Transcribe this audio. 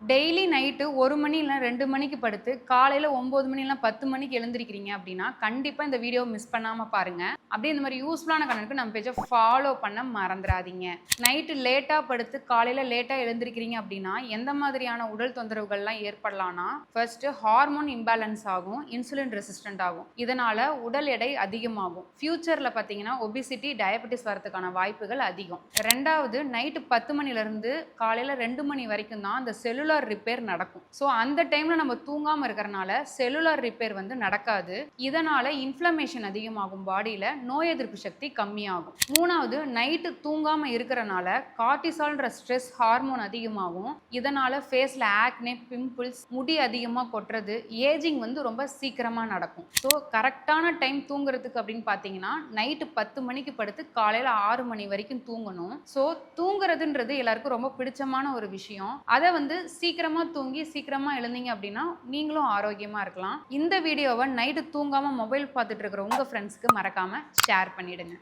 Daily night 1 மணி இல்ல 2 மணிக்கு படுத்து, காலையில 9 மணி இல்ல 10 மணிக்கு எழுந்திரிக்கிறீங்க அப்படின்னா, கண்டிப்பா இந்த வீடியோவ மிஸ் பண்ணாம பாருங்க. அப்படியே இந்த மாரி யூஸ்ஃபுல்லான கன்டென்ட்க்கு நம்ம பேஜ ஃபாலோ பண்ண மறந்துறாதீங்க. நைட்டு லேட்டா படுத்து, காலையில லேட்டா எழுந்திரிக்கிறீங்க அப்படின்னா, எந்த மாதிரியான உடல் தொந்தரவுகள்லாம் ஏற்படலாம்னா, ஃபர்ஸ்ட் ஹார்மோன் இம்பேலன்ஸ் ஆகும். இன்சுலின் ரெசிஸ்டன்ட் ஆகும். இதனால உடல் எடை அதிகமாகும். ஃபியூச்சர்ல பார்த்தீங்கன்னா, ஒபிசிட்டி, டயபெட்டிஸ் வரதுக்கான வாய்ப்புகள் அதிகம். 2வது நைட்டு 10 மணிலேருந்து காலையில 2 மணி வரைக்கும் தான் அந்த செல்லுலார் ரிப்பேர் நடக்கும். ஸோ அந்த டைம்ல நம்ம தூங்காம இருக்கறனால செல்லுலார் ரிப்பேர் வந்து நடக்காது. இதனால இன்ஃப்ளமேஷன் அதிகமாகும் பாடியில, நோய் எதிர்ப்பு சக்தி கம்மியாகும். 3வது நைட்டு தூங்காம இருக்கறனால கார்ட்டிசால்ன்ற ஸ்ட்ரெஸ் ஹார்மோன் அதிகமாகும். இதனால ஃபேஸ்ல ஆக்னே, பிம்பிள்ஸ், முடி அதிகமா கொட்டுறது, ஏஜிங் வந்து ரொம்ப சீக்கிரமா நடக்கும். ஸோ கரெக்டான டைம் தூங்குறதுக்கு அப்படின்னு பார்த்தீங்கன்னா, நைட்டு 10 மணிக்கு படுத்து காலையில 6 மணி வரைக்கும் தூங்கணும். ஸோ தூங்குறதுன்றது எல்லாருக்கும் ரொம்ப பிடிச்சமான ஒரு விஷயம். அத வந்து சீக்கிரமா தூங்கி சீக்கிரமா எழுந்தீங்க அப்படின்னா நீங்களும் ஆரோக்கியமா இருக்கலாம். இந்த வீடியோவை நைட்டு தூங்காம மொபைல் பார்த்துட்டு இருக்கிற உங்க ஃப்ரெண்ட்ஸ்க்கு மறக்காம ஷேர் பண்ணிடுங்க.